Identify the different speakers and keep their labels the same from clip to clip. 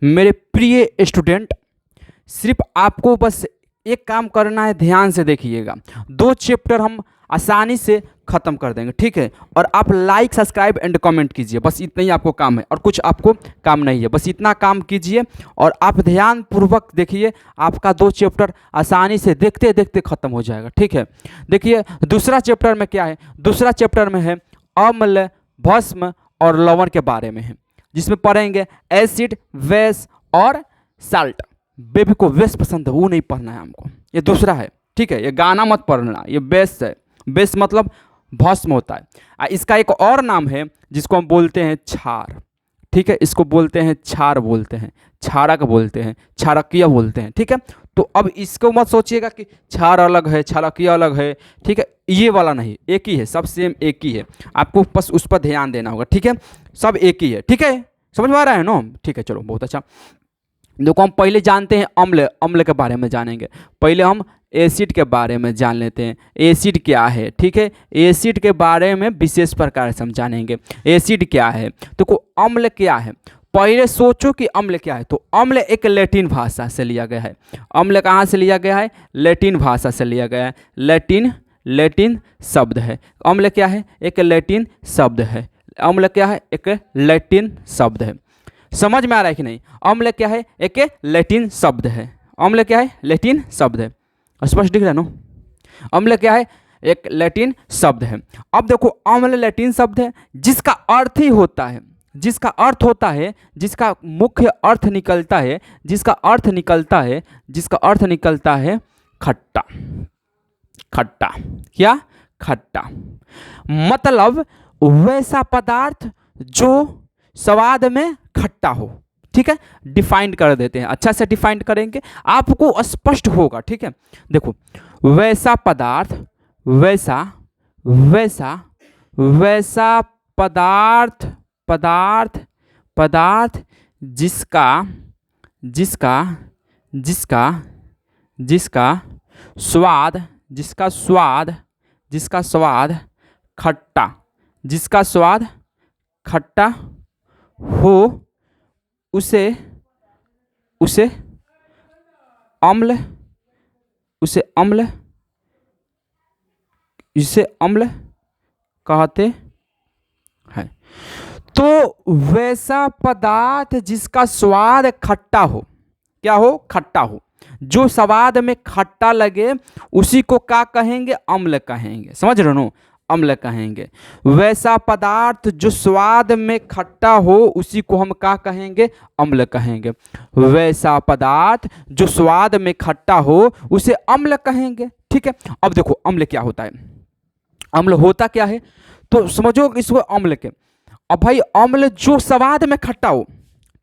Speaker 1: मेरे प्रिय स्टूडेंट, सिर्फ आपको बस एक काम करना है, ध्यान से देखिएगा। 2 चैप्टर हम आसानी से ख़त्म कर देंगे, ठीक है। और आप लाइक, सब्सक्राइब एंड कमेंट कीजिए, बस इतना ही आपको काम है और कुछ आपको काम नहीं है। बस इतना काम कीजिए और आप ध्यान पूर्वक देखिए, आपका 2 चैप्टर आसानी से देखते देखते ख़त्म हो जाएगा, ठीक है। देखिए दूसरा चैप्टर में क्या है, दूसरा चैप्टर में है अम्ल, भस्म और लवण के बारे में है, जिसमें पढ़ेंगे एसिड, बेस और साल्ट। बेबी को बेस पसंद है, वो नहीं पढ़ना है हमको, ये दूसरा है, ठीक है। ये गाना मत पढ़ना, ये बेस है। बेस मतलब भस्म होता है। इसका एक और नाम है जिसको हम बोलते हैं क्षार, ठीक है। इसको बोलते हैं क्षार, बोलते हैं क्षारक, बोलते हैं क्षारकीय बोलते हैं, ठीक है। तो अब इसको मत सोचिएगा कि क्षार अलग है, क्षारकीय अलग है, ठीक है। ये वाला नहीं, एक ही है, सब सेम एक ही है। आपको बस उस पर ध्यान देना होगा, ठीक है। सब एक ही है, ठीक है। समझ में आ रहा है ना? ठीक है, चलो बहुत अच्छा। देखो हम पहले जानते हैं अम्ल, अम्ल के बारे में जानेंगे। पहले हम एसिड के बारे में जान लेते हैं, एसिड क्या है, ठीक है। एसिड के बारे में विशेष प्रकार से हम जानेंगे एसिड क्या है। देखो अम्ल क्या है, पहले सोचो कि अम्ल क्या है। तो अम्ल एक लैटिन भाषा से लिया गया है। अम्ल कहाँ से लिया गया है? लैटिन भाषा से लिया गया है। लैटिन शब्द है। अम्ल क्या है? एक लैटिन शब्द है। अम्ल क्या है? एक लैटिन शब्द है। समझ में आ रहा है कि नहीं? अम्ल क्या है? एक लैटिन शब्द है। अम्ल क्या है? लैटिन शब्द है। स्पष्ट दिख रहा है ना? अम्ल क्या है? एक लैटिन शब्द है। अब देखो अम्ल लैटिन शब्द है जिसका अर्थ ही होता है, जिसका अर्थ होता है, जिसका मुख्य अर्थ निकलता है, जिसका अर्थ निकलता है, जिसका अर्थ निकलता है खट्टा। खट्टा क्या? खट्टा। मतलब वैसा पदार्थ जो स्वाद में खट्टा हो, ठीक है। डिफाइंड कर देते हैं, अच्छा से डिफाइंड करेंगे, आपको स्पष्ट होगा, ठीक है। देखो वैसा पदार्थ, वैसा वैसा वैसा पदार्थ पदार्थ पदार्थ जिसका जिसका जिसका जिसका स्वाद जिसका स्वाद जिसका स्वाद खट्टा, जिसका स्वाद खट्टा हो, उसे उसे अम्ल उसे अम्ल इसे अम्ल कहते हैं। तो वैसा पदार्थ जिसका स्वाद खट्टा हो, क्या हो? खट्टा हो। जो स्वाद में खट्टा लगे उसी को क्या कहेंगे? अम्ल कहेंगे। समझ रहे हो? अम्ल कहेंगे। वैसा पदार्थ जो स्वाद में खट्टा हो उसी को हम क्या कहेंगे? अम्ल कहेंगे। वैसा पदार्थ जो स्वाद में खट्टा हो उसे अम्ल कहेंगे, ठीक है। अब देखो अम्ल क्या होता है, अम्ल होता क्या है तो समझो इसको अम्ल के। अब भाई अम्ल जो स्वाद में खट्टा हो,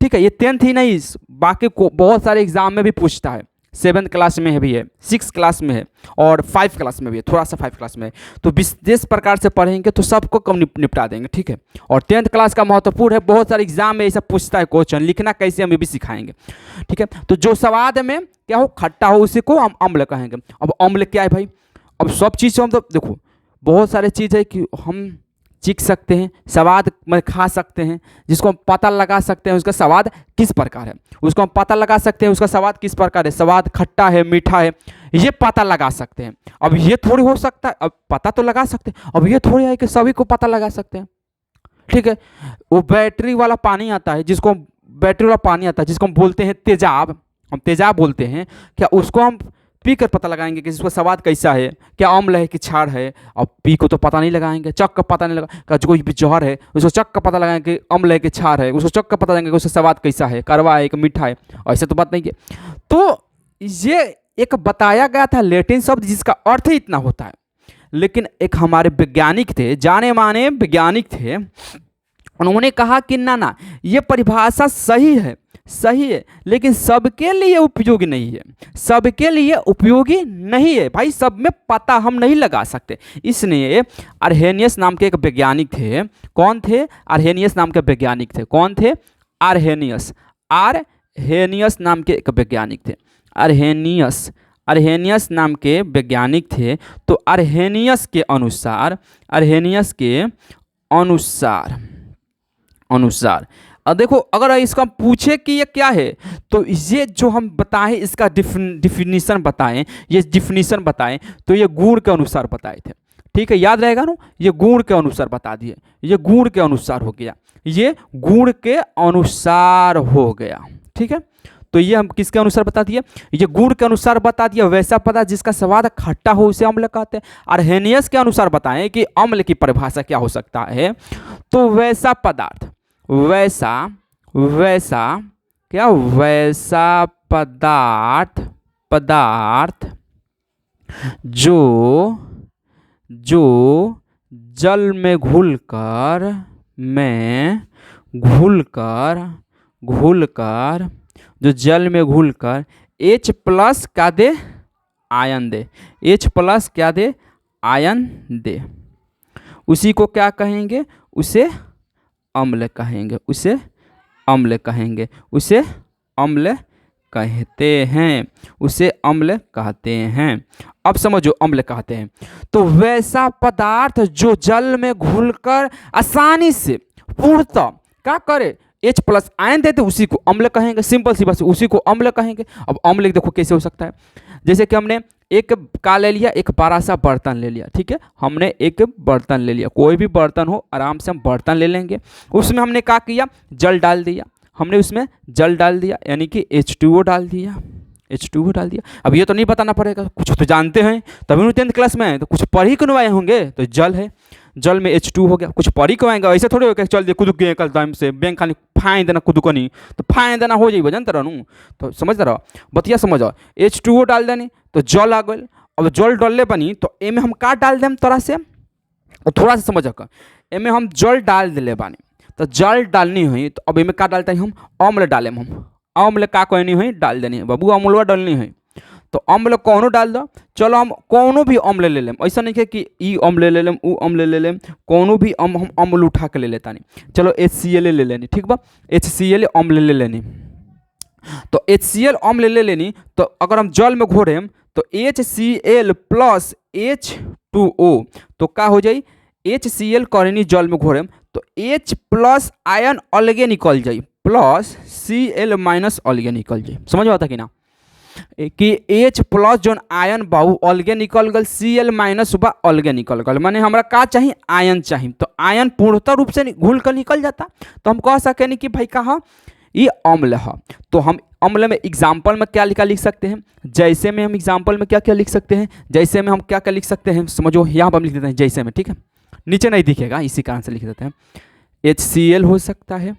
Speaker 1: ठीक है। ये 10th ही नहीं, बाकी को बहुत सारे एग्जाम में भी पूछता है। 7th क्लास में भी है, 6th क्लास में है और 5 क्लास में भी है, थोड़ा सा 5 क्लास में है। तो विशेष प्रकार से पढ़ेंगे तो सबको कम निपटा देंगे, ठीक है। और 10th क्लास का महत्वपूर्ण है, बहुत सारे एग्जाम में ऐसा पूछता है क्वेश्चन, लिखना कैसे हम ये भी सिखाएंगे, ठीक है। तो जो स्वाद में क्या हो? खट्टा हो, उसी को हम अम्ल कहेंगे। अब अम्ल क्या है भाई? अब सब चीज़ से हम तो देखो बहुत सारे चीज़ है कि हम चीख सकते हैं, स्वाद में खा सकते हैं, जिसको हम पता लगा सकते हैं उसका स्वाद किस प्रकार है, उसको हम पता लगा सकते हैं उसका स्वाद किस प्रकार है, स्वाद खट्टा है, मीठा है, ये पता लगा सकते हैं। अब ये थोड़ी हो सकता है, अब पता तो लगा सकते हैं, अब ये थोड़ी है कि सभी को पता लगा सकते हैं, ठीक है। वो बैटरी वाला पानी आता है, जिसको बैटरी वाला पानी आता है जिसको हम बोलते हैं तेजाब, हम तेजाब बोलते हैं, क्या उसको हम पी कर पता लगाएंगे कि इसका स्वाद कैसा है, क्या अम्ल है कि क्षार है? अब पी को तो पता नहीं लगाएंगे, चक का पता नहीं लगा, जो कोई जहर है उसको चक का पता लगाएंगे कि अम्ल है कि क्षार है, उसको चक का पता लगाएंगे कि उसका स्वाद कैसा है, कड़वा है कि मीठा है, ऐसे तो बात नहीं है। तो ये एक बताया गया था लैटिन शब्द जिसका अर्थ ही इतना होता है। लेकिन एक हमारे वैज्ञानिक थे, जाने माने वैज्ञानिक थे, उन्होंने कहा कि ना ये परिभाषा सही है, सही है, लेकिन सबके लिए उपयोगी नहीं है, सबके लिए उपयोगी नहीं है भाई, सब में पता हम नहीं लगा सकते। इसलिए अर्हेनियस नाम के एक वैज्ञानिक थे। कौन थे? अर्हेनियस नाम के वैज्ञानिक थे। कौन थे? अर्हेनियस। अर्हेनियस नाम के एक वैज्ञानिक थे। अर्हेनियस नाम के वैज्ञानिक थे। तो अर्हेनियस के अनुसार अब देखो अगर इसका पूछे कि ये क्या है, तो ये जो हम बताएं इसका डिफिनीशन बताएं, ये डिफिनीशन बताएं, तो ये गुण के अनुसार बताए थे। ठीक है, याद रहेगा ना, ये गुण के अनुसार बता दिए, ये गुण के अनुसार हो गया, ये गुण के अनुसार हो गया। ठीक है, तो ये हम किसके अनुसार बता दिए, ये गुण के अनुसार बता दिया। वैसा पदार्थ जिसका स्वाद खट्टा हो उसे अम्ल कहते हैं। अर्हेनियस के अनुसार बताएं कि अम्ल की परिभाषा क्या हो सकता है, तो वैसा पदार्थ, वैसा क्या, वैसा पदार्थ जो जल में घुलकर जो जल में घुलकर H प्लस क्या दे, आयन दे, H प्लस क्या दे, आयन दे, उसी को क्या कहेंगे, उसे अम्ल कहेंगे, उसे अम्ल कहेंगे, उसे अम्ल कहते हैं, उसे अम्ल कहते हैं। अब समझो अम्ल कहते हैं, तो वैसा पदार्थ जो जल में घुलकर आसानी से पूर्णतः क्या करे, H प्लस आयन देते, उसी को अम्ल कहेंगे। सिंपल सी बात, उसी को अम्ल कहेंगे। अब अम्ल देखो कैसे हो सकता है, जैसे कि हमने एक का ले लिया, एक बड़ा सा बर्तन ले लिया। ठीक है, हमने एक बर्तन ले लिया, कोई भी बर्तन हो, आराम से हम बर्तन ले लेंगे। उसमें हमने क्या किया, जल डाल दिया, हमने उसमें जल डाल दिया, यानी कि H2O डाल दिया, H2O डाल दिया। अब ये तो नहीं बताना पड़ेगा, कुछ तो जानते हैं, तभी ना 10th क्लास में, तो कुछ पढ़ ही क्यों आए होंगे, तो जल है, जल में H2 हो गया, कुछ पढ़ ही क्यों आएगा, ऐसे थोड़े हो गया चल दे कूद गए कल टाइम से बैंक खाली फाइन देना कूद को नहीं, तो फाइन देना हो जाइए जानते रहूँ, तो समझ रहा बतिया समझो, H2O डाल देनी तो जल आ गए। अब जल डालले बनी तो एमे हम का डाल दें थोड़ा से, थोड़ा सा समझ कर, एमे हम जल डाल दिले बानी, तो जल डालनी हुई, तो अब इनमें क्या डालते हैं हम, अम्ल डालें, हम अम्ल का कहनी हुई डाल देनी है बाबू, अम्लवा डालनी है, तो अम्ल कौनो डाल दो। चलो हम कौनो भी अम्ल ले लें, ऐसा नहीं है कि ई अम्ल ले लें, ऊ अम्ल ले लें, कौनो भी हम अम्ल उठा के ले लेता नहीं। चलो HCl ले लेनी, ठीक बा, HCl अम्ल ले लेनी, तो HCl अम्ल ले लेनी, तो अगर हम जल में घोरें तो HCl प्लस H2O, तो क्या हो जाए, HCl करनी जल में घोरें तो H प्लस आयन अलगे निकल जाए, प्लस Cl माइनस अलगे निकल जाए। समझ आता कि ना, कि H प्लस जो आयन बाहू अलगे निकल गल, Cl माइनस बा अलगे निकल गल, माने हमरा का चाहिए, आयन चाहिए, तो आयन पूर्णतः रूप से घुल कर निकल जाता, तो हम कह सकें कि भाई कहा ये अम्ल है। तो हम अम्ल में एग्जाम्पल में क्या लिख सकते हैं, जैसे में हम एग्जाम्पल में क्या क्या लिख सकते हैं, जैसे में हम क्या क्या लिख सकते हैं, समझो यहाँ पर हम लिख देते हैं जैसे में, ठीक है, नीचे नहीं दिखेगा इसी कारण से लिख देते हैं। HCl हो सकता है,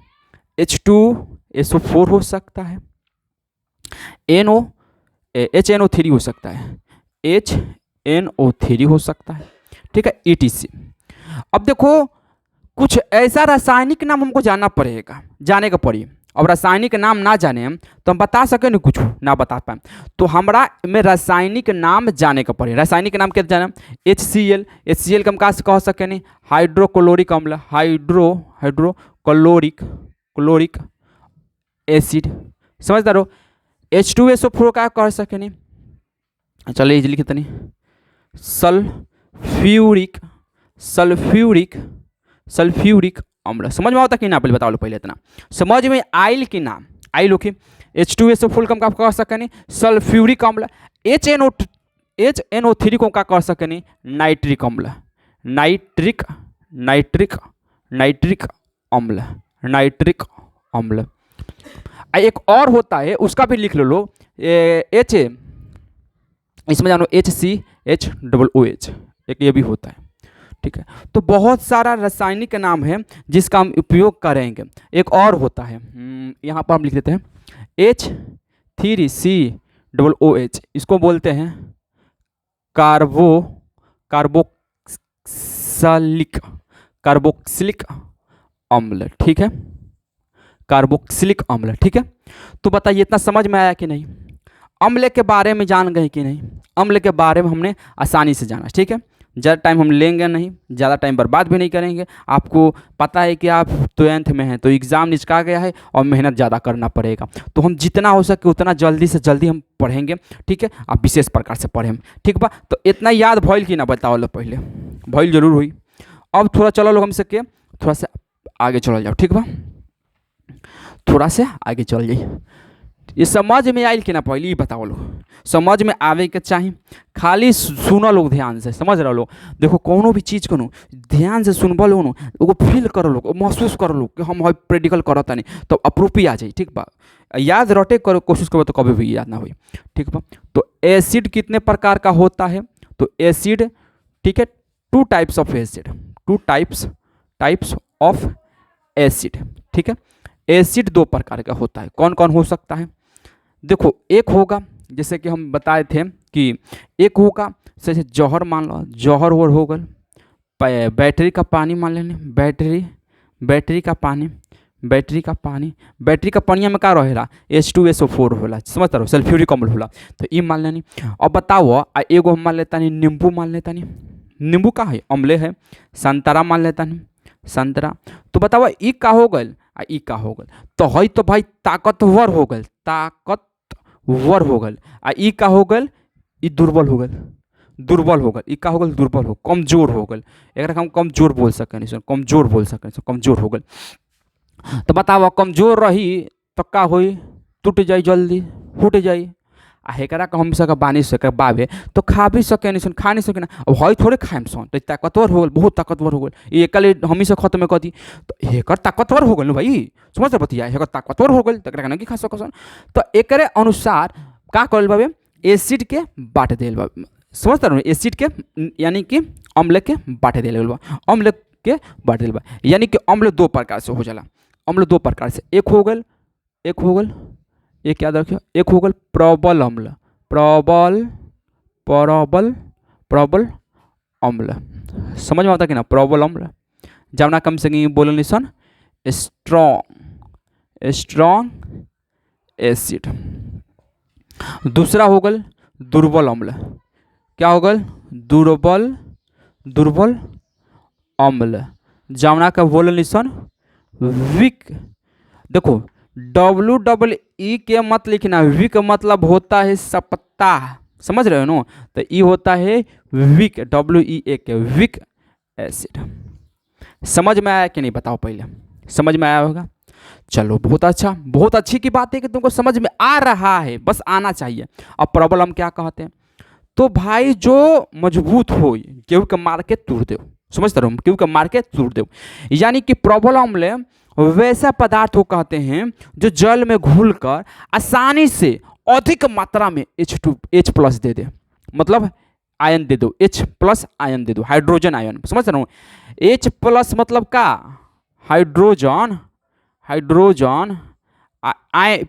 Speaker 1: H2SO4 हो सकता है, HNO3 हो सकता है, HNO3 हो सकता है, ठीक है, ETC। अब देखो कुछ ऐसा रासायनिक नाम हमको जानना पड़ेगा, जाने का पड़ी। अब रासायनिक नाम ना जाने तो हम बता सके नहीं, कुछ ना बता पाए, तो हमरा में रासायनिक नाम जाने का पड़े। रासायनिक नाम क्या जाना, HCl का हम कहा से कह सके नहीं, हाइड्रोक्लोरिक अम्ल, हाइड्रोक्लोरिक एसिड, समझदार हो। H2SO4 का कह सके नहीं, चलिए इजली कितनी नहीं, सल्फ्यूरिक अम्ल। समझ में आता कि ना, पहले बताओ लो, पहले इतना समझ में आइल की नाम, आइल ओके। H2SO4 का हम कह सके नहीं, सल्फ्यूरिक अम्ल। HNO3 को क्या कह सके नहीं, नाइट्रिक अम्ल, नाइट्रिक अम्ल। एक और होता है, उसका भी लिख लो, इसमें जानो HCHOOH, एक ये भी होता है, ठीक है। तो बहुत सारा रासायनिक नाम है जिसका हम उपयोग करेंगे। एक और होता है, यहाँ पर हम लिख देते हैं H3COOH, इसको बोलते हैं कार्बोक्सिलिक अम्ल, ठीक है, कार्बोक्सिलिक अम्ल, ठीक है। तो बताइए इतना समझ में आया कि नहीं, अम्ल के बारे में जान गए कि नहीं, अम्ल के बारे में हमने आसानी से जाना, ठीक है। ज़्यादा टाइम हम लेंगे नहीं, ज़्यादा टाइम बर्बाद भी नहीं करेंगे। आपको पता है कि आप 12th में हैं, तो एग्ज़ाम निचका गया है और मेहनत ज़्यादा करना पड़ेगा, तो हम जितना हो सके उतना जल्दी से जल्दी हम पढ़ेंगे, ठीक है। आप विशेष प्रकार से पढ़ें, ठीक बा। तो इतना याद भइल कि ना, बताओ लो, पहले भइल जरूर हुई। अब थोड़ा चलो लोग हम सके थोड़ा सा आगे चल जाओ, ठीक बा। थोड़ा से आगे चल जाइए। ये समझ में आयल कि ना, पहले ही बताओ लोग, समझ में आवे के चाहिए, खाली सुनो लोग ध्यान से, समझ रहे लोग। देखो कोनो भी चीज़ को नो ध्यान से सुनबो लोग नो, वो फील करो लोग, महसूस करो लोग कि हम प्रैक्टिकल करता नहीं, तो अप्रूपी आ जाए, ठीक बा। याद रटे करो, कोशिश करो तो कभी भी याद ना हुई, ठीक बा। तो एसिड कितने प्रकार का होता है, तो एसिड, ठीक है, two types of acid, two types of acid, ठीक है। एसिड दो प्रकार का होता है, कौन कौन हो सकता है, देखो एक होगा जैसे कि हम बताए थे कि एक होगा जैसे जौहर, मान लो जौहर और हो गल, बैटरी का पानी मान लेने, बैटरी का पानी, बैटरी का पानिया में का रहेला H2SO4 होला, समझ रहो, सल्फ्यूरिक अम्ल होला, तो ये मान लेनी। अब बताओ एगो हम मान लेता नहीं, नींबू मान लेता नहीं, नींबू का है अम्ले है, संतरा मान लेता नहीं, संतरा, तो बताओ ई का हो गल आ ई का हो गल, तो है तो भाई ताकतवर हो गल, ताकतवर हो गल, आ ई का हो गल, ई दुर्बल हो गल, दुर्बल हो गल, ई का हो गल दुर्बल हो, कमजोर हो गल, एक हम कमजोर बोल सकें, कमजोर बोल सकें, कमजोर हो गल। तो बताओ कमजोर रही तो का होई, टूट जाई, जल्दी फूट जाई, आ हेकरा का हम सके बानी सके बाबे तो खा भी सके नहीं, खा नहीं सके ना, अब हई थोड़े खाएम सन, तो ताकतवर हो गल, बहुत ताकतवर हो गल, ये एकले हमी से खत्म कर दी, तो हेकर ताकतवर हो गल भाई, समझ बतिया, हेकर ताकतवर हो गल, तकरा नहीं खा सक सन, तो एकरे अनुसार का करल बाबे, एसिड के बांट देल बा, समझ रहे, एसिड के यानी कि अम्ल के बांट देल बा, अम्ल के बांट देल बा, यानी कि अम्ल दो प्रकार से हो जाला, अम्ल दो प्रकार से, एक हो गल एक याद रखियो, एक हो गल प्रबल अम्ल, प्रबल अम्ल, समझ में आता कि ना, प्रबल अम्ल, जवना कम से बोल निसन स्ट्रॉन्ग एसिड। दूसरा हो गल दुर्बल अम्ल, क्या हो गल, दुर्बल अम्ल, जवना का बोल निसन वीक। देखो WWE के मत लिखना, वीक मतलब होता है सप्ताह, समझ रहे हो ना, तो ई होता है वीक, WEA के वीक एसिड। समझ में आया कि नहीं बताओ, पहले समझ में आया होगा, चलो बहुत अच्छा, बहुत अच्छी की बात है कि तुमको समझ में आ रहा है, बस आना चाहिए। अब प्रॉब्लम क्या कहते हैं, तो भाई जो मजबूत हो केहू के मार के तोड़ दो, समझ रहे हो, केहू के मार के तोड़ दो, यानी कि प्रबल अम्ल वैसा पदार्थ को कहते हैं जो जल में घुलकर आसानी से अधिक मात्रा में H+ दे दे, मतलब आयन दे दो, H+ आयन दे दो, हाइड्रोजन आयन, समझ रहा हूँ, H+ मतलब का हाइड्रोजन,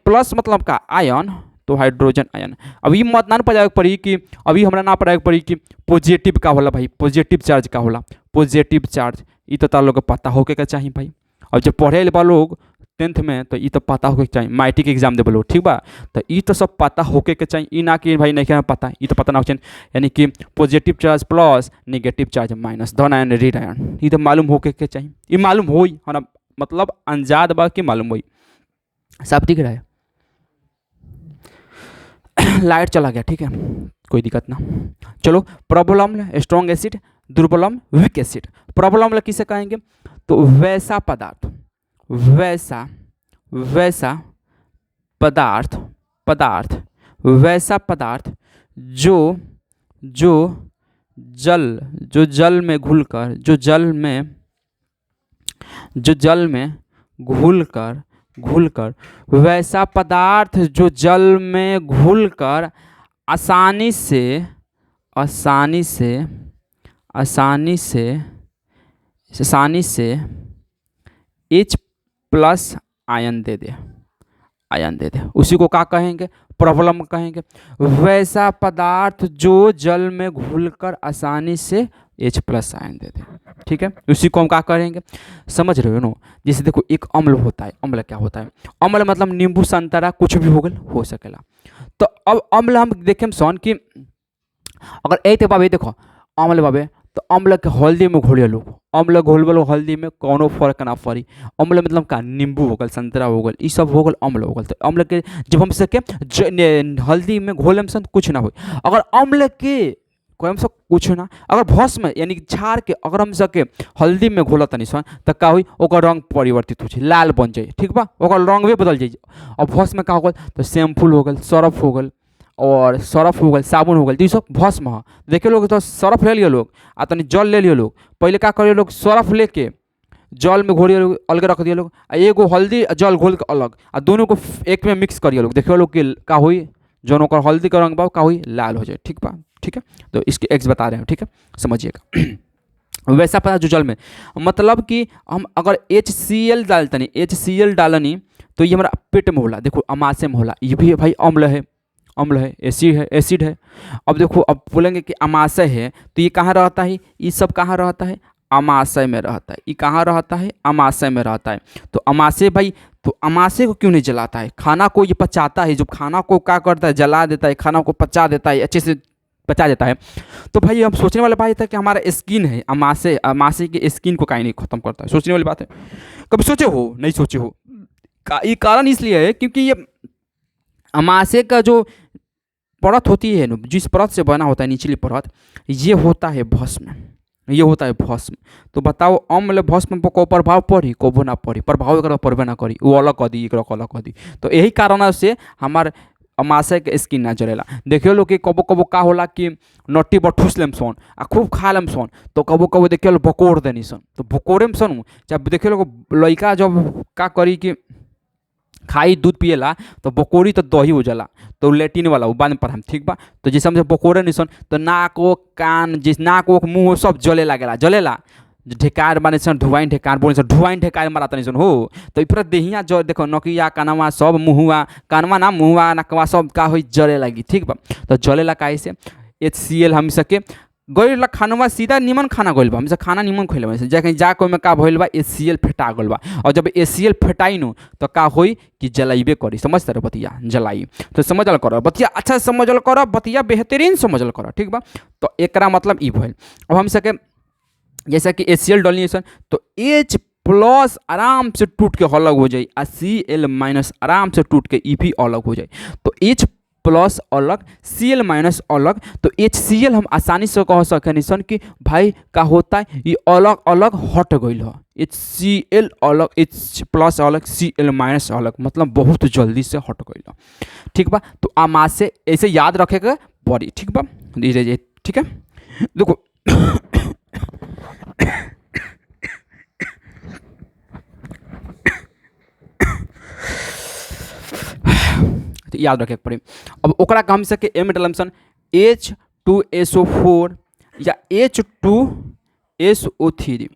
Speaker 1: प्लस मतलब का आयन, तो हाइड्रोजन आयन। अभी मत ना पढ़ाए पड़ी कि अभी हमरा ना पढ़ाए पड़ी कि पॉजिटिव का होला भाई, पॉजिटिव चार्ज का होला, पॉजिटिव चार्ज, ये तो तार लोग को पता होके का चाहिए भाई, और जब पढ़े बा लोग 10th में तो ये तो पता होके चाहिए, मैट्रिक एग्जाम दे बोलो, ठीक बा, तो ये तो सब पता होके के चाहिए, ये ना कि भाई नहीं क्या पता, ये तो पता ना हो चाहिए, यानी कि positive charge plus, negative charge minus, धन आयन ऋण आयन, ये तो मालूम होके के चाहिए, ये मालूम हो ना, मतलब अंजाद बा कि मालूम हो, सब ठीक रहा है। लाइट चला गया, ठीक है, कोई दिक्कत ना, चलो प्रबल अम्ल स्ट्रॉन्ग एसिड, दुर्बल अम्ल वीक एसिड। प्रबल अम्ल किसे कहेंगे, तो वैसा पदार्थ जो जल में घुलकर वैसा पदार्थ जो जल में घुलकर आसानी से H+ आयन दे दे, उसी को क्या कहेंगे, प्रॉब्लम कहेंगे, वैसा पदार्थ जो जल में घुलकर आसानी से H+ आयन दे दे, ठीक है, उसी को हम क्या करेंगे, समझ रहे हो ना। जैसे देखो एक अम्ल होता है, अम्ल क्या होता है, अम्ल मतलब नींबू संतरा कुछ भी हो सकेला, तो अब अम्ल हम देखें सन कि अगर एक बाबे देखो अम्ल बाबे, तो अम्ल के हल्दी में घोलिए लोग, अम्ल घोलबल हल्दी में कोनो फर्क ना पड़ी, अम्ल मतलब का नींबू हो गल, संतरा हो गल, ये सब हो गल अम्ल हो गल, तो अम्ल के जब हम सके हल्दी में घोले में कुछ ना हो, अगर अम्ल के कोई हम सब कुछ ना अगर भस्म यानी कि छाड़ के अगर हम सके हल्दी में घोला तनी सन तो का हुई ओकर रंग परिवर्तित हो जाए, लाल बन जाए, ठीक बा, ओकर रंग भी बदल जाए। और भस्म में का हो गल तो शैम्पूल हो गल, सर्फ हो गल, और सर्फ हो गल, साबुन हो गल, तो ये सब भस्म है। देखिए लोग तो सर्फ ले लियो लोग आ तनी जल ले लियो लोग, पहले का करिए लोग सर्फ लेके जल में घोरिए लोग, अलग रख दिए लोग, आ एगो हल्दी जल घोल के अलग, आ दोनों को एक में मिक्स करिए लोग, देखिए लोग कि का हुई जौन ओकर हल्दी का रंग बा का हुई लाल हो जाए, ठीक बा, ठीक है। तो इसके एक्स बता रहे हैं, ठीक है, समझिएगा। वैसा पता जो जल में मतलब कि हम अगर HCl डालतनी, HCl डालनी तो ये हमारा पेट में होला, देखो अमाशय में होला, ये भी भाई अम्ल है, अम्ल है, एसिड है, एसिड है। अब देखो अब बोलेंगे कि अमाशय है तो ये कहाँ रहता है, ये सब कहाँ रहता है, अमाशय में रहता है। ये कहाँ रहता है, अमाशय में रहता है। तो अमाशय भाई, तो अमाशय को क्यों नहीं जलाता है, खाना को ये पचाता है, जब खाना को क्या करता है जला देता है, खाना को पचा देता है, अच्छे से पचा देता है। तो भाई हम सोचने वाला बात है कि हमारा स्किन है, अमाशय, अमाशय की स्किन को काहे नहीं खत्म करता है, सोचने वाली बात है। कभी सोचे हो, नहीं सोचे हो? ये कारण इसलिए है क्योंकि ये अमाशय का जो परत होती है, जिस परत से बना होता है निचली परत, ये होता है भस्म, ये होता है भस्म। तो बताओ अम्ल भस्म पर को प्रभाव पड़ी, को ना पड़ी, प्रभाव एक पड़बे ना करी, वो अलग कर दी, एक अलग कर दी। तो यही कारण से हमारे अमाशय के स्किन ना जलेला। देखियो लोग कि कबो कबो का होला कि नट्टी पर ठूस लेम सन आ खूब खा लेम सन, तो कबो कबो देखियो बकोर देनी सन, तो बकोरे में सन जब देखियो लोग लड़का जब का करी कि खाई दूध पिएला तो बकोरी तो दही हो जाला, तो लेटिन वाला वो बाद में पढ़ाम, ठीक बा। तो जैसे हमसे बकोरे निसन तो नाक वो कान जिस नाक वो मुँह सब जले लागेला, जलेला ढेकार माने सन, धुआं ढेकार बोले सन, धुआं ढेकार मारा तनी सन हो। तो पूरा देहिया जो देखो नकिया कानवा सब मुँहवा, कानवा ना मुँहवा नकवा सब का हो जले लगी, ठीक बा। तो जलेला काहे से, HCl हम सके गइल खानवा सीधा निमन खाना गइल बा, हमसे खाना निमन खइले बा, जाके जा कोई में का भइल बा HCl फेटा गइल बा, और जब HCl फेटाई नु तो का होई कि जलाइबे करी, समझते रहो बतिया जलाई। तो समझल करो बतिया, अच्छा समझल करो बतिया, बेहतरीन समझल करो, ठीक बा। तो एकरा मतलब ई भइल। अब हम सके जैसा कि HCl डालनी है तो H+ आराम से टूट के अलग हो जाए, और Cl- आराम से टूट के ई भी अलग हो जाए। तो H+ अलग, Cl- अलग, तो HCl हम आसानी से कह सके निसन कि भाई का होता है ये अलग अलग हट गइल है, HCl अलग, H+ अलग, Cl- अलग, मतलब बहुत जल्दी से हट गइल है, ठीक बा। तो अमाशय ऐसे याद रखेगा बड़ी, ठीक बा, ठीक है। देखो तो याद रखे पड़े। अब ओकरा का हम सके एम डालम सन H2SO4 या H2SO3,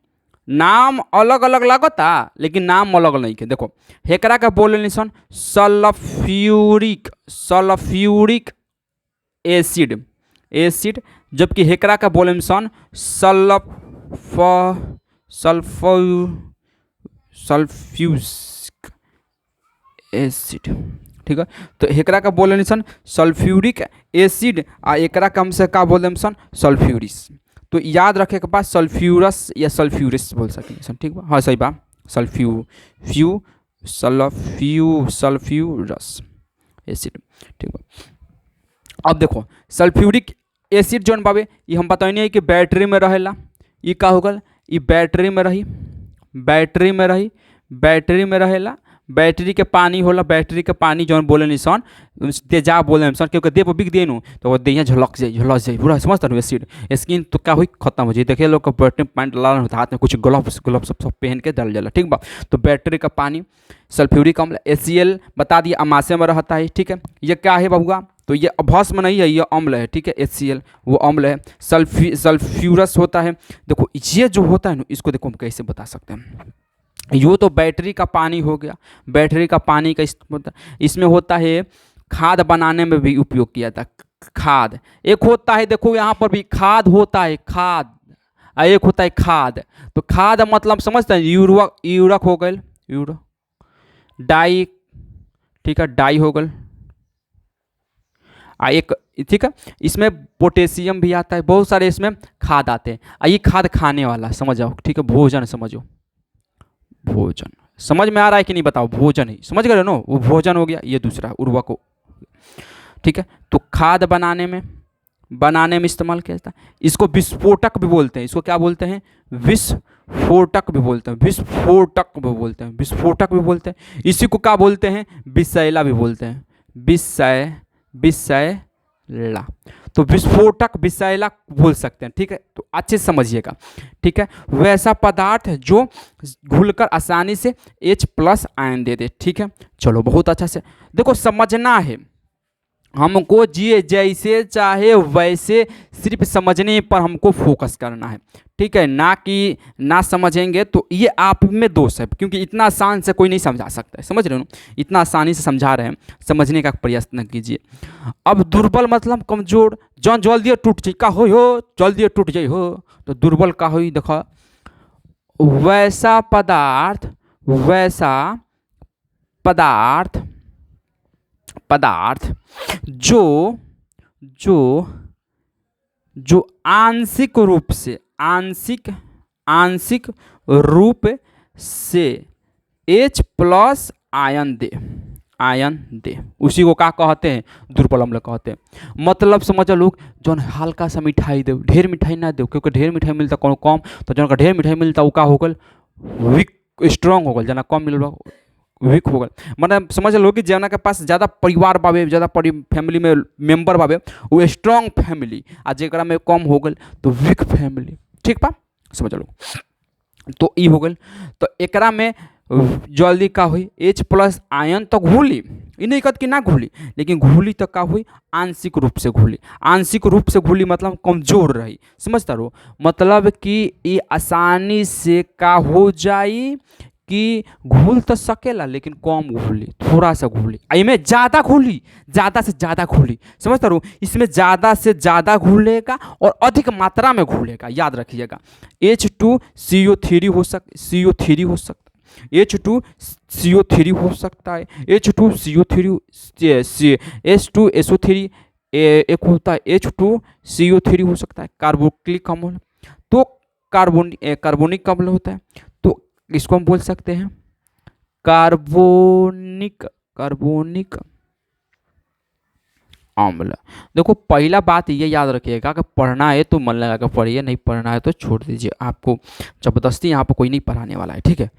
Speaker 1: नाम अलग अलग लगता लेकिन नाम अलग नहीं के। देखो हेकरा का बोले सन सल्फ्यूरिक एसिड, जबकि हेकरा का बोले सन सल्फ्यूरिक एसिड, ठीक है। तो हेकरा का बोले सन सल्फ्यूरिक एसिड, आ एकरा का हमसे का बोले सन सल्फ्यूरिस। तो याद रखे के बाद सल्फ्यूरस या सल्फ्यूरिस बोल सकें सन, ठीक बा, हाँ सही बा, सल्फ्यूरस एसिड, ठीक बा। अब देखो सल्फ्यूरिक एसिड जौन बाबे ये हम बताइए कि बैटरी में रहेला, ये का हो गल, ये बैटरी में रहेला, बैटरी के पानी होला, बैटरी के पानी जौन बोले नहीं सन तेजाब बोले सन, क्योंकि देह पर बिक दिए नु तो देह झलक जाए पूरा, समझता हूँ एसिड स्किन तो क्या हुई खत्म हो जाए। देखिए लोग का बैटरी पैंट लाल होता, हाथ में कुछ ग्लव्स सब पहन के डाल जाला, ठीक बा। तो बैटरी का पानी सल्फ्यूरिक अम्ल HCl बता दिए अमाशय में रहता है, ठीक है। ये क्या है बबुआ, तो ये भस्म नहीं है, ये अम्ल है, ठीक है। HCl वो अम्ल है, सल्फ्यूरस होता है। देखो ये जो होता है ना इसको देखो हम कैसे बता सकते हैं, यो तो बैटरी का पानी हो गया, बैटरी का पानी का इसमें होता है खाद बनाने में भी उपयोग किया था, खाद एक होता है, देखो यहाँ पर भी खाद होता है, खाद एक होता है खाद। तो खाद मतलब समझते हैं यूरक हो गए, डाई, ठीक है, डाई हो गल, एक, ठीक है। इसमें पोटेशियम भी आता है, बहुत सारे इसमें खाद आते हैं। ये खाद खाने वाला समझ जाओ, ठीक है, भोजन समझो, भोजन समझ में आ रहा है कि नहीं बताओ, भोजन ही समझ गए नो, वो भोजन हो गया, ये दूसरा उर्वरक, ठीक है। तो खाद बनाने में बनाने में इस्तेमाल किया जाता है। इसको विस्फोटक भी बोलते हैं। इसको क्या बोलते हैं? विस्फोटक भी बोलते हैं, विस्फोटक भी बोलते हैं, विस्फोटक भी बोलते हैं। इसी को क्या बोलते हैं? विषैला भी बोलते हैं, विषैला। तो विस्फोटक विषैला बोल सकते हैं, ठीक है। तो अच्छे से समझिएगा, ठीक है। वैसा पदार्थ जो घुलकर आसानी से H+ आयन दे दे, ठीक है। चलो बहुत अच्छा से देखो, समझना है हमको, जी जैसे चाहे वैसे, सिर्फ समझने पर हमको फोकस करना है, ठीक है। ना कि ना समझेंगे तो ये आप में दोष है, क्योंकि इतना आसान से कोई नहीं समझा सकता है, समझ रहे हो? इतना आसानी से समझा रहे हैं, समझने का प्रयास न कीजिए। अब दुर्बल मतलब कमजोर, जौन जल्दी टूट जाए का हो, जल्दी टूट जाए हो, तो दुर्बल का हो। देखो, वैसा पदार्थ, वैसा पदार्थ, पदार्थ जो जो जो आंशिक रूप से, आंशिक रूप से H+ आयन दे, उसी को क्या कहते हैं? दुर्बल अम्ल कहते हैं। मतलब समझ लोग, जौन हल्का सा मिठाई दो, ढेर मिठाई ना दो, क्योंकि ढेर मिठाई मिलता कोनो कम, तो जौन का ढेर मिठाई मिलता वो का हो गल? वीक, स्ट्रांग हो गल। जना कम मिल वीक हो गल। मतलब समझ लो कि जना के पास ज़्यादा परिवार बाबे, ज़्यादा फैमिली में मेंबर बाबे, वो स्ट्रांग फैमिली, आ जेकरा में कम हो गल तो वीक फैमिली, ठीक बा? समझ लो। तो ई हो गल। तो एकरा में जल्दी का हुई? H+ आयन तो घुली, ये नहीं कहत कि ना घुली, लेकिन घुली तो का हुई? आंशिक रूप से घुली। आंशिक रूप से घुली मतलब कमजोर रही, समझता रहो? मतलब कि ये आसानी से का हो जाई कि घुल तो सकेला, लेकिन कम घुली, थोड़ा सा घुली। इसमें ज़्यादा घुली, ज़्यादा से ज़्यादा घुली, समझता रहो? इसमें ज़्यादा से ज़्यादा घुलेगा और अधिक मात्रा में घुलेगा, याद रखिएगा। H2CO3 हो सकता, CO3 हो सकता, H2CO3 हो सकता है, H2CO3, H2SO3, एक होता है H2CO3 हो सकता है, कार्बोक्सिलिक अम्ल। तो कार्बोनिक अम्ल होता है, तो इसको हम बोल सकते हैं कार्बोनिक अम्ल। देखो, पहला बात ये याद रखिएगा कि पढ़ना है तो मन लगा कर पढ़िए, नहीं पढ़ना है तो छोड़ दीजिए। आपको जबरदस्ती यहाँ पर कोई नहीं पढ़ाने वाला है, ठीक है।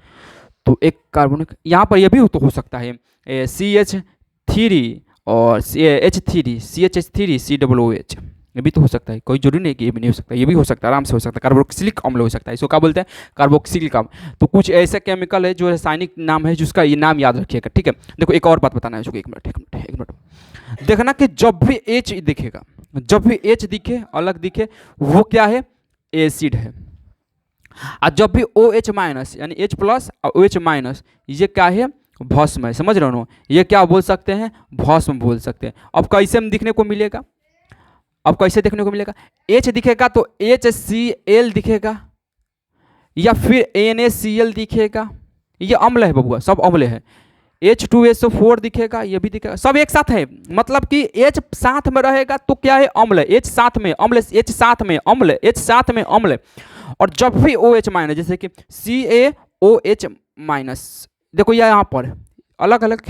Speaker 1: तो एक कार्बोनिक, यहाँ पर यह भी तो हो सकता है CH3 और H3, CHH3 COOH, ये भी तो हो सकता है। कोई जरूरी नहीं कि ये भी नहीं हो सकता, ये भी हो सकता है, आराम से हो सकता है। कार्बोक्सिलिक अम्ल हो सकता है, इसको क्या बोलते हैं? कार्बोक्सिलिक अम्ल। तो कुछ ऐसे केमिकल है जो रासायनिक नाम है, जिसका ये नाम याद रखिएगा, ठीक है। देखो, एक और बात बताना है इसको, एक मिनट देखना कि जब भी H दिखेगा, जब भी H दिखे, अलग दिखे, वो क्या है? एसिड है। और जब भी OH- यानी H+ और OH-, ये क्या है? भस्म है, समझ रहे हो? ये क्या बोल सकते हैं? भस्म बोल सकते हैं। अब कैसे में दिखने को मिलेगा? अब कैसे देखने को मिलेगा? H दिखेगा तो HCl दिखेगा, या फिर NaCl दिखेगा। ये अम्ल है बबुआ, सब अम्ल है। H2SO4 दिखेगा, ये भी दिखेगा, सब एक साथ है। मतलब कि H साथ में रहेगा तो क्या है? अम्ल। H साथ में अम्ल, H साथ में अम्ल, H साथ में अम्ल। और जब भी OH-, जैसे कि CaOH-, देखो यह यहाँ पर अलग अलग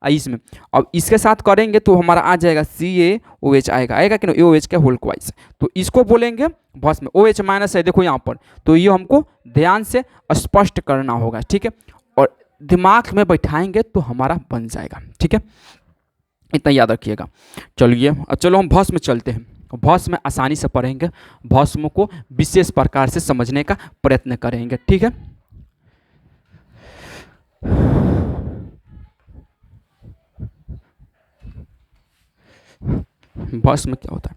Speaker 1: इसमें, अब इसके साथ करेंगे तो हमारा आ जाएगा CaOH, आएगा कि नहीं? OH के होल क्वाइस, तो इसको बोलेंगे भस्म। OH- है देखो यहाँ पर, तो ये हमको ध्यान से स्पष्ट करना होगा, ठीक है। और दिमाग में बैठाएंगे तो हमारा बन जाएगा, ठीक है। इतना याद रखिएगा। चलिए, चलो हम भस्म चलते हैं। भस्म में आसानी से पढ़ेंगे, भस्म को विशेष प्रकार से समझने का प्रयत्न करेंगे, ठीक है। भस्म क्या होता है?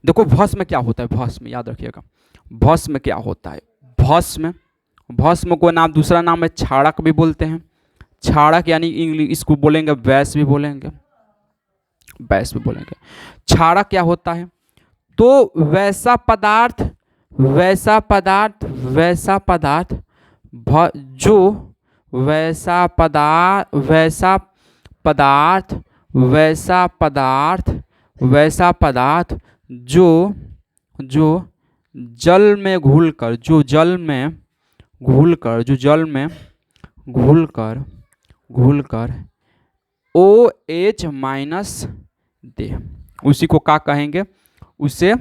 Speaker 1: देखो, भस्म क्या होता है? भस्म याद रखिएगा, भस्म क्या होता है? भस्म को नाम, दूसरा नाम है क्षारक भी बोलते हैं। क्षारक यानी इंग्लिश, इसको बोलेंगे वैस भी बोलेंगे, वैस भी बोलेंगे। क्षारक क्या होता है? तो वैसा पदार्थ, वैसा पदार्थ, वैसा पदार्थ जो वैसा पदार्थ, वैसा पदार्थ, वैसा पदार्थ, वैसा पदार्थ जो जो जल में घुलकर, जो जल में घुलकर, जो जल में घुलकर घुलकर OH- दे, उसी को क्या कहेंगे? उसे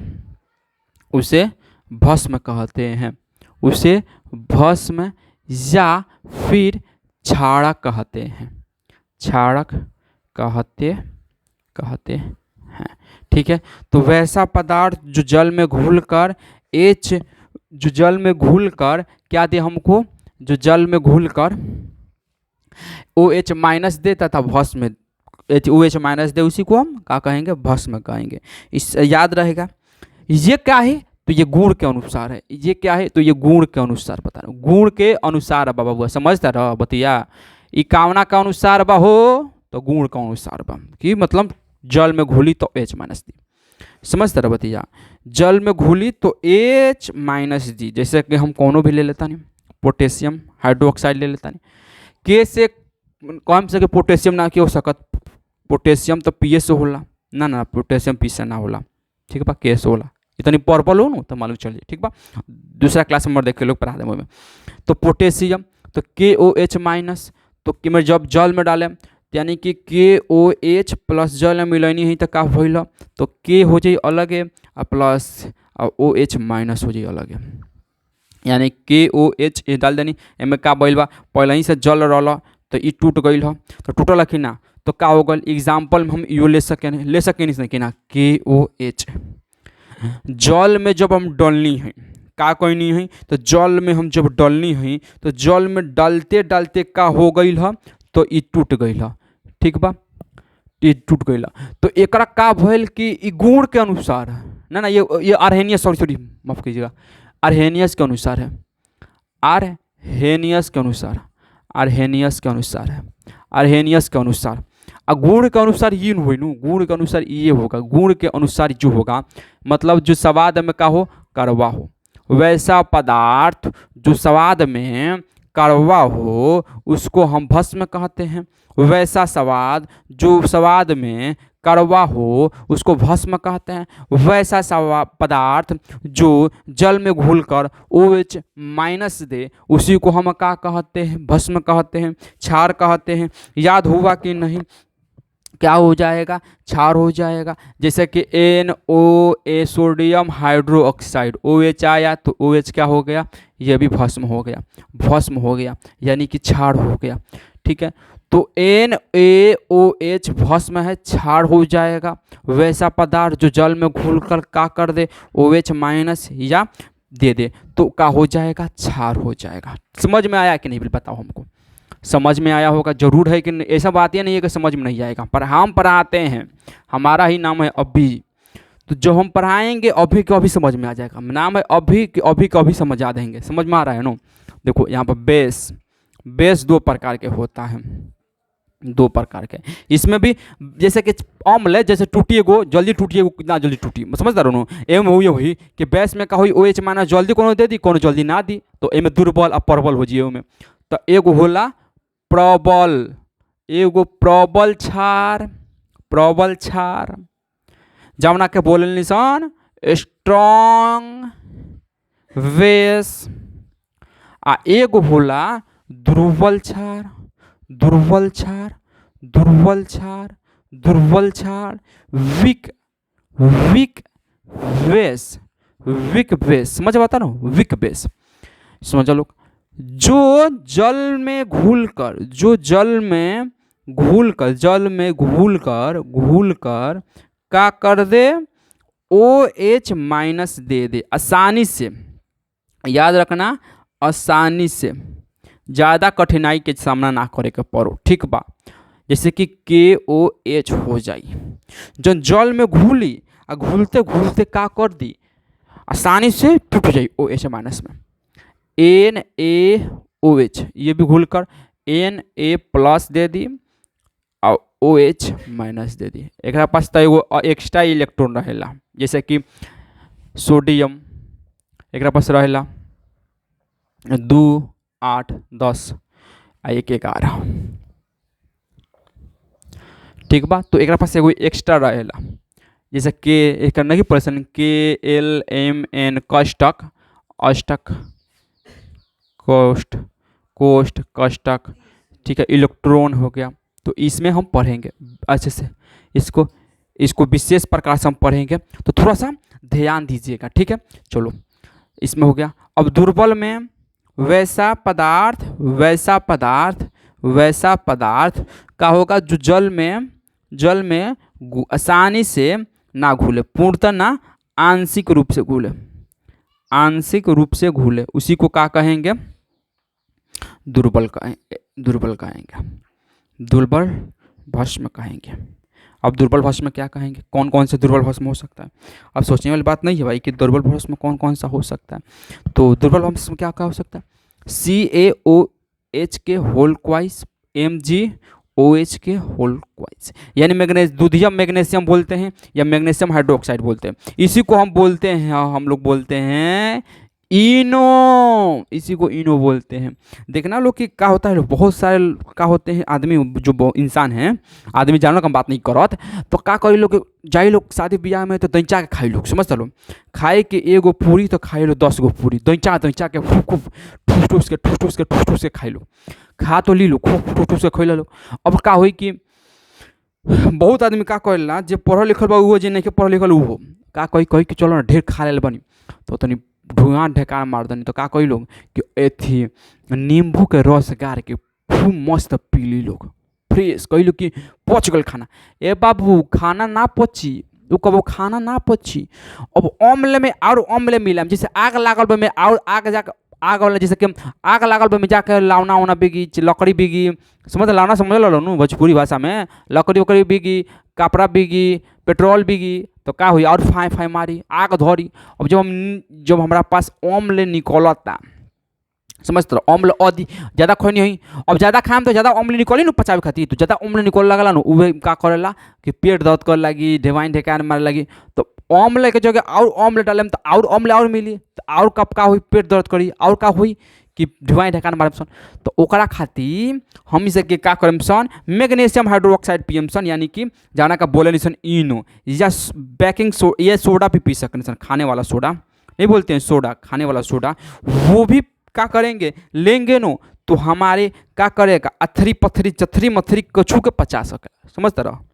Speaker 1: उसे भस्म कहते हैं, उसे भस्म या फिर क्षारक कहते हैं, क्षारक कहते कहते हैं। ठीक है, तो वैसा पदार्थ जो जल में घुलकर एच जो जल में घुलकर क्या दे हमको, जो जल में घुलकर OH माइनस दे तथा भस्म OH माइनस दे, उसी को हम क्या कहेंगे, भस्म कहेंगे। इस याद रहेगा। ये क्या है, तो ये गुण के अनुसार है। ये क्या है, तो ये गुण के अनुसार बता रहा हूँ, गुण के अनुसार बाबा हुआ, समझता रह बतिया। ई कामना का अनुसार बा हो तो गुण का अनुसार बा, कि मतलब जल में घुली तो H माइनस दी, समझता रह बतिया। जल में घुली तो H माइनस दी, जैसे कि हम कोनो भी ले लेता नहीं, पोटेशियम हाइड्रोक्साइड ले लेता नहीं, के से कम से पोटेशियम ना के हो सकत, पोटेशियम तो पीए से होला ना, पोटेशियम पी से ना होला, ठीक बा, के से होला। इतनी पर्पल हो ना तो मालूम चलिए, ठीक बा। दूसरा क्लास नंबर देख के लोग पढ़ा देंगे में। तो पोटेशियम तो KOH माइनस, तो कि मैं जब जल में डालें यानी कि KOH प्लस जल में मिलनी है तो का भइल, तो K हो जाए अलग है और प्लस और OH माइनस हो जाए अलग है, यानी KOH ये डाल देनी, एमें का भइल बा, पहले ही से जल रहा तो ये टूट गई है, तो टूटल कि ना, तो का हो गल, एग्जाम्पल में हम यो ले सके नहीं कि ना, KOH जल में जब हम डालनी है, का कहनी है, तो जल में हम जब डालनी है तो जल में डालते डालते का हो गई है, तो ये टूट गई है, ठीक बा, ये टूट गई। तो एकरा का भइल कि ई गुण के अनुसार है ना, ये आर्हेनियस, सॉरी माफ कीजिएगा, आर्हेनियस के अनुसार है, आर्हेनियस के अनुसार, आर्हेनियस के अनुसार है, आर्हेनियस के अनुसार। और गुण के अनुसार ये हुई नू, गुण के अनुसार ये होगा, गुण के अनुसार जो होगा मतलब जो स्वाद में का हो, कड़वा हो, वैसा पदार्थ जो स्वाद में कड़वा हो उसको हम भस्म कहते हैं, वैसा स्वाद जो स्वाद में कड़वा हो उसको भस्म कहते हैं, वैसा पदार्थ जो जल में घुलकर OH माइनस दे उसी को हम क्या कहते हैं, भस्म कहते हैं, क्षार कहते हैं। याद हुआ कि नहीं, क्या हो जाएगा, क्षार हो जाएगा। जैसे कि NOA सोडियम हाइड्रोक्साइड, OH आया तो OH क्या हो गया, ये भी भस्म हो गया, भस्म हो गया यानी कि क्षार हो गया, ठीक है। तो NaOH भस्म है, क्षार हो जाएगा। वैसा पदार्थ जो जल में घुलकर का कर दे, OH माइनस या दे दे तो क्या हो जाएगा, क्षार हो जाएगा। समझ में आया कि नहीं, बताओ हमको, समझ में आया होगा जरूर है कि ऐसा बात ही नहीं है कि समझ में नहीं आएगा, पर हम पढ़ाते हैं, हमारा ही नाम है अभी, तो जो हम पढ़ाएंगे अभी को अभी समझ में आ जाएगा, नाम है अभी को अभी समझ आ देंगे। समझ में आ रहा है ना। देखो यहाँ पर बेस दो प्रकार के होता है, दो प्रकार के, इसमें भी जैसे कि अम्ल है, जैसे टूटिए गो जल्दी टूटिए गो, कितना जल्दी टूटी, समझदार हो। एम हुई कि बेस में का हुई OH माइनस जल्दी कोनो दे दी, कोनो जल्दी ना दी, तो एम दुर्बल और प्रबल हो जाइए में। तो एगो होला प्रबल, एगो प्रबल क्षार जमुना के बोले निशान स्ट्रॉन्ग बेस, आ एगो होला दुर्बल क्षार, वीक बेस, समझ आता ना, वीक बेस समझ लो। जो जल में घुलकर का कर दे, OH माइनस दे दे, आसानी से, याद रखना, आसानी से, ज़्यादा कठिनाई के सामना ना करे के पड़ो, ठीक बा। जैसे कि KOH हो जाई, जो जल में घुली और घुलते घुलते का कर दी, आसानी से टूट जाई OH माइनस में। NaOH ये भी घुलकर Na प्लस दे दी और OH माइनस दे दी, एक पास तो एगो एक्स्ट्रा इलेक्ट्रॉन रहेला, जैसे कि सोडियम एक पास रहेला 2 8 10 आ 1 11, ठीक बा। तो एक पास एगो एक्स्ट्रा रहेला, जैसे के एक नहीं पर्सन KLMN कष्टक, अष्टक, कोष्ट कष्टक, ठीक है, इलेक्ट्रॉन हो गया। तो इसमें हम पढ़ेंगे अच्छे से इसको, इसको विशेष प्रकार से हम पढ़ेंगे, तो थोड़ा सा ध्यान दीजिएगा, ठीक है। चलो इसमें हो गया। अब दुर्बल में वैसा पदार्थ, वैसा पदार्थ, वैसा पदार्थ का होगा जो जल में आसानी से ना घुले, पूर्णतः ना, आंशिक रूप से घुले, आंशिक रूप से घुले, उसी को क्या कहेंगे, दुर्बल कहेंगे, दुर्बल कहेंगे, दुर्बल भस्म कहेंगे। अब दुर्बल भस्म में क्या कहेंगे, कौन कौन से दुर्बल भस्म हो सकता है। अब सोचने वाली बात नहीं है भाई कि दुर्बल भस्म कौन कौन सा हो सकता है। तो दुर्बल भस्म क्या क्या हो सकता है, CaOH के होल क्वाइस, MgOH के होल क्वाइस, यानी दुधियम मैग्नीशियम बोलते हैं या मैग्नीशियम हाइड्रोक्साइड बोलते हैं। इसी को हम बोलते हैं, हम लोग बोलते हैं इनो, इसी को इनो बोलते हैं। देखना लोग कि क्या होता है, बहुत सारे क्या होते हैं आदमी, जो इंसान हैं, आदमी जानवर का बात नहीं करत, तो क्या करी लोग, जाई लोग शादी ब्याह में तो दैचा के खाई लोग, समझ लो, खाए के एगो पूरी तो खाई लो 10 गो पूरी, दैचा के खूब खूब ठूस ठूस के खाई लो, खा तो ली लो, खूब ठूस के खैला लो। अब का होई कि बहुत आदमी का करेला, जे पढ़ल लिखल बा उहो, जे नहीं पढ़ल लिखल उहो का कही कि चलो ना ढेर खा ले बनी, तो तनी धुआं ढेकार मार दनी, तो का कही लोग कि एथी नींबू के रस गार के खूब मस्त पी ली लोग, फ्रेश, कही लोग कि पच गल खाना। ए बाबू खाना ना पची, वो कबो खाना ना पची। अब अम्ल में और अम्ल मिलाम, जैसे आग लागल में और आग जाकर आग वाला, जैसे कि आग लागल में जाकर लावना उना बिगी, लकड़ी बिगी, समझ लावना समझ लो नु भोजपुरी भाषा में, लकड़ी वकड़ी बिगी, कपड़ा बिगी, पेट्रोल बिगी, तो का हुई और फाई फाई मारी, आग धरी। अब जब हमारा पास अम्ल निकलता, समझते रहो, अम्ल अधि ज़्यादा खोनी हुई, अब ज़्यादा खाएम तो ज़्यादा अम्ल निकली ना पचावे खातिर, तो ज़्यादा अम्ल निकल लगला ना, उहे का करेला कि पेट दर्द कर लगी, ढेवाइन ढेकान मारे लगी, तो अम्ल के जगह और अम्ल डालेम तो और अम्ल और मिली, तो और कब का हुई पेट दर्द करी, और का हुई कि ढेवाइन ढेकान मारे सन। तो ओकरा खातिर हम इसे के का करम सन, मैग्नीशियम हाइड्रोक्साइड पियम सन, यानी कि जाना का बोले नहीं सन इनो, या बेकिंग ये सोडा भी पी सकते सन, खाने वाला सोडा नहीं बोलते हैं सोडा, खाने वाला सोडा, वो भी क्या करेंगे, लेंगे नो, तो हमारे क्या करेगा, अथरी पथरी चथरी मथरी कछू के पचा सके, समझते रहो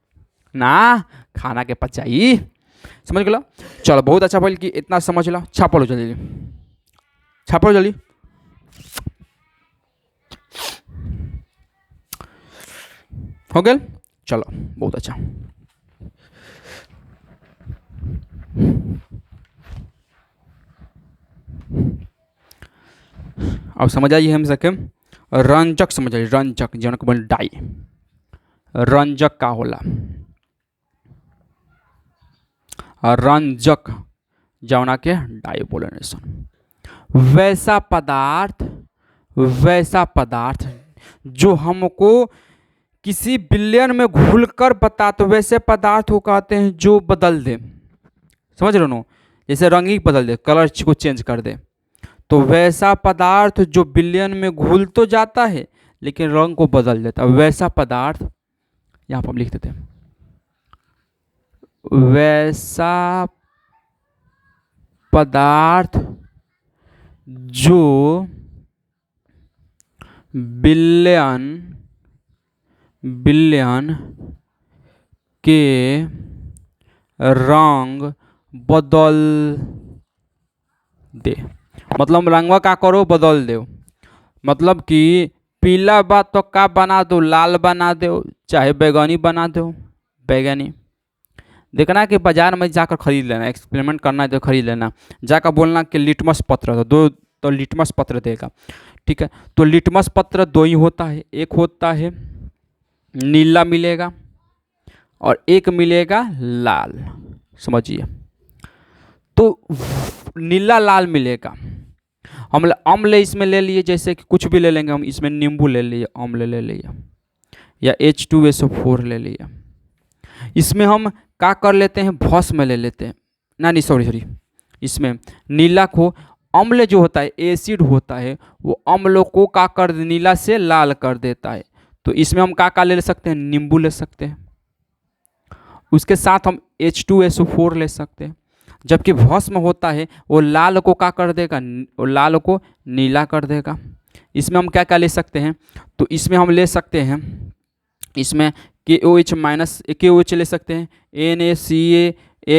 Speaker 1: ना, खाना के पचाई, समझ गलो। चलो बहुत अच्छा बोल कि इतना समझ लो, छापो लो जल्दी, छापो लो जल्दी। हो गया, चलो बहुत अच्छा। अब समझ आइए हम सके रंजक, समझ आइए रंजक, जौन को बोल डाई, रंजक का होला, रंजक जौना के डाई बोले सन। वैसा पदार्थ जो हमको किसी विलयन में घुलकर बता, तो वैसे पदार्थ को कहते हैं जो बदल दे, समझ रहे हो, जैसे रंग ही बदल दे, कलर को चेंज कर दे, तो वैसा पदार्थ जो विलयन में घुल तो जाता है लेकिन रंग को बदल देता है, वैसा पदार्थ, यहाँ पर हम लिख देते हैं, वैसा पदार्थ जो विलयन के रंग बदल दे, मतलब रंगवा का करो बदल दो, मतलब कि पीला बा तो का बना दो, लाल बना दो, चाहे बैगनी बना दो, बैगनी। देखना कि बाजार में जाकर खरीद लेना, एक्सपेरिमेंट करना है तो खरीद लेना, जाकर बोलना कि लिटमस पत्र दो, तो लिटमस पत्र देगा, ठीक है। तो लिटमस पत्र दो ही होता है, एक होता है नीला मिलेगा और एक मिलेगा लाल, समझिए। तो नीला लाल मिलेगा, हम अम्ल इसमें ले लिए, जैसे कि कुछ भी ले लेंगे हम, इसमें नींबू ले लिए, अम्ल ले लिया, या H2SO4 ले लिया। इसमें हम क्या कर लेते हैं, भस्म ले लेते हैं, नहीं सॉरी, इसमें नीला को, अम्ल जो होता है एसिड होता है, वो अम्लों को क्या कर नीला से लाल कर देता है, तो इसमें हम क्या ले सकते हैं, नींबू ले सकते हैं, उसके साथ हम H2SO4 ले सकते हैं। जबकि भस्म होता है वो लाल को क्या कर देगा, वो लाल को नीला कर देगा। इसमें हम क्या क्या ले सकते हैं, तो इसमें हम ले सकते हैं, इसमें KOH माइनस KOH ले सकते हैं, NaCa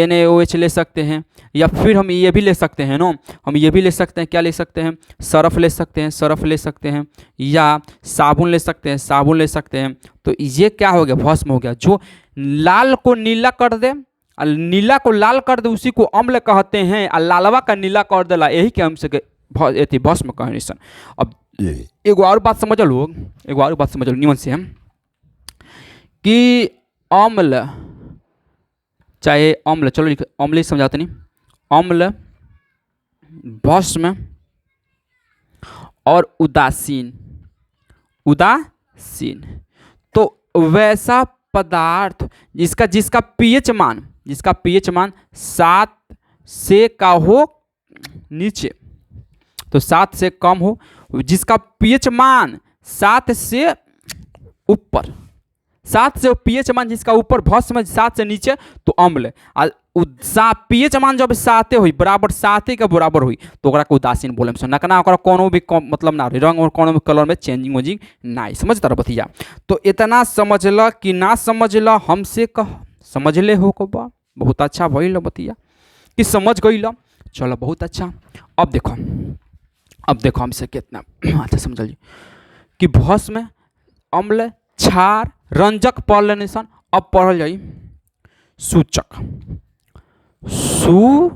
Speaker 1: NaOH ले सकते हैं, या फिर हम ये भी ले सकते हैं नो, हम ये भी ले सकते हैं, क्या ले सकते हैं, सरफ ले सकते हैं, सरफ ले सकते हैं, या साबुन ले सकते हैं, साबुन ले सकते हैं। तो ये क्या हो गया, भस्म हो गया। जो लाल को नीला कर दे और नीला को लाल कर दे उसी को अम्ल कहते हैं, और लालवा का नीला कर देला यही के हम से अथी भस्म कहनी सन। अब एगो और बात समझ लो, एगो और बात समझ लो निमन से, हम कि अम्ल चाहे अम्ल, चलो अम्ल ही समझाते नहीं, अम्ल, भस्म और उदासीन, उदासीन। तो वैसा पदार्थ जिसका पीएच मान 7 से का हो नीचे, तो 7 से कम हो, जिसका पीएच मान 7 से ऊपर, 7 से पीएच मान जिसका ऊपर, भस्म 7 से नीचे तो अम्ल। पीएच मान जब 7 हुई बराबर 7 के बराबर हुई तो ओकरा के उदासीन बोले नकना, ओकरा कोनो भी मतलब ना रंग और कोनो भी कलर में चेंजिंग वेंजिंग ना, समझ तारा बतिया। तो इतना समझ ल कि ना समझ ल, हमसे कह समझ ले हो को बा, बहुत अच्छा भइल बतिया कि समझ गई ल, चलो बहुत अच्छा। अब देखो हमसे कितना अच्छा समझ ली कि भस्म, अम्ल, क्षार, रंजक पढ़ लेने सन। अब पढ़ल जाई सूचक, सूचक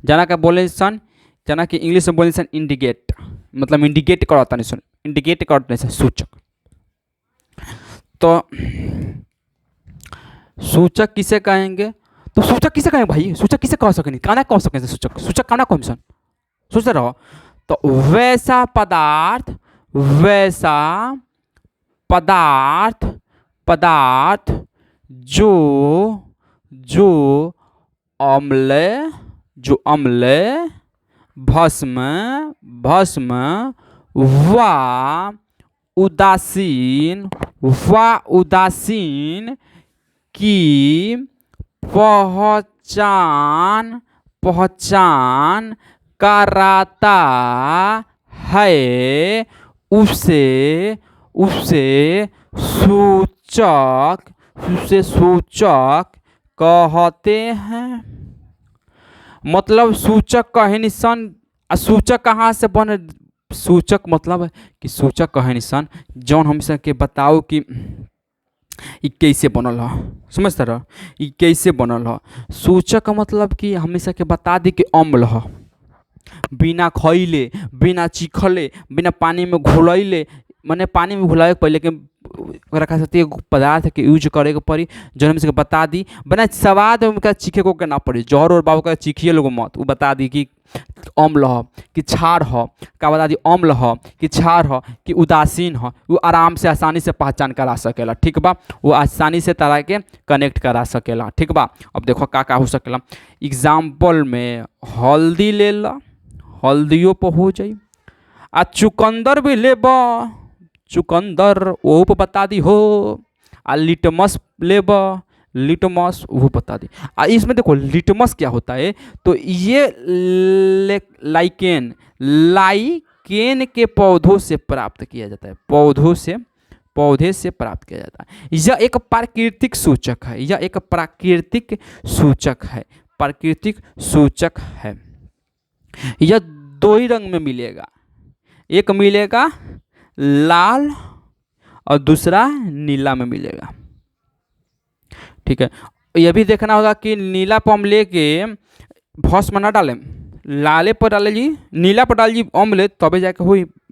Speaker 1: जना का बोले सन, जना कि इंग्लिश में बोले सन इंडिकेट, मतलब इंडिकेट करता नहीं सन, इंडिकेट करते सन सूचक। तो सूचक किसे कहेंगे, तो सूचक किसे कहेंगे भाई, सूचक किसे कह सकेंगे, काना कह सकेंगे सूचक, सूचक काना कह सन, सोचते रहो। तो वैसा पदार्थ, वैसा पदार्थ, पदार्थ जो अम्ल, जो अम्ल, भस्म, भस्म व उदासीन, उदासीन की पहचान कराता है, उसे सूचक कहते हैं। मतलब सूचक कहे निशान, सूचक कहाँ से बने, सूचक मतलब कि सूचक कहे निशान जौन हमसे के बताओ कि ई कैसे बनल है, समझते रह, ई कैसे बनल है। सूचक का मतलब कि हमेशा के बता दी कि अम्ल है, बिना खइले, बिना चिखले, बिना पानी में घुलैले, माने पानी में घुलावे के पहले के रखा सकती है पदार्थ के यूज करे के पड़ी, जो हमसे बता दी, बना स्वाद उनका चीखे को ना पड़ी, जहर और बाबू का चीखिए लोग मत, वो बता दी कि अम्ल है कि क्षार है, क्या बता दी अम्ल है कि क्षार है कि उदासीन है, वो आराम से आसानी से पहचान करा सकेला, ठीक बा, वो आसानी से तरह के कनेक्ट करा सकेला, ठीक बा। अब देखो का हो सकेला, एग्जाम्पल में हल्दी ले ला, हल्दियों पर हो जाई, आ चुकंदर भी ले बा, चुकंदर वो पर बता दी हो, आ लिटमस ले बा, लिटमस वो बता दी। इसमें देखो लिटमस क्या होता है, तो ये लाइकेन के पौधों से प्राप्त किया जाता है, पौधे से प्राप्त किया जाता है। यह एक प्राकृतिक सूचक है, यह एक प्राकृतिक सूचक है, प्राकृतिक सूचक है। यह दो ही रंग में मिलेगा, एक मिलेगा लाल और दूसरा नीला में मिलेगा, ठीक है। यह भी देखना होगा कि नीला पर हम लेके भस्म ना डालें, लाले पर डाले जी, नीला पर डाल जी अम्ल, तबे जाके हुई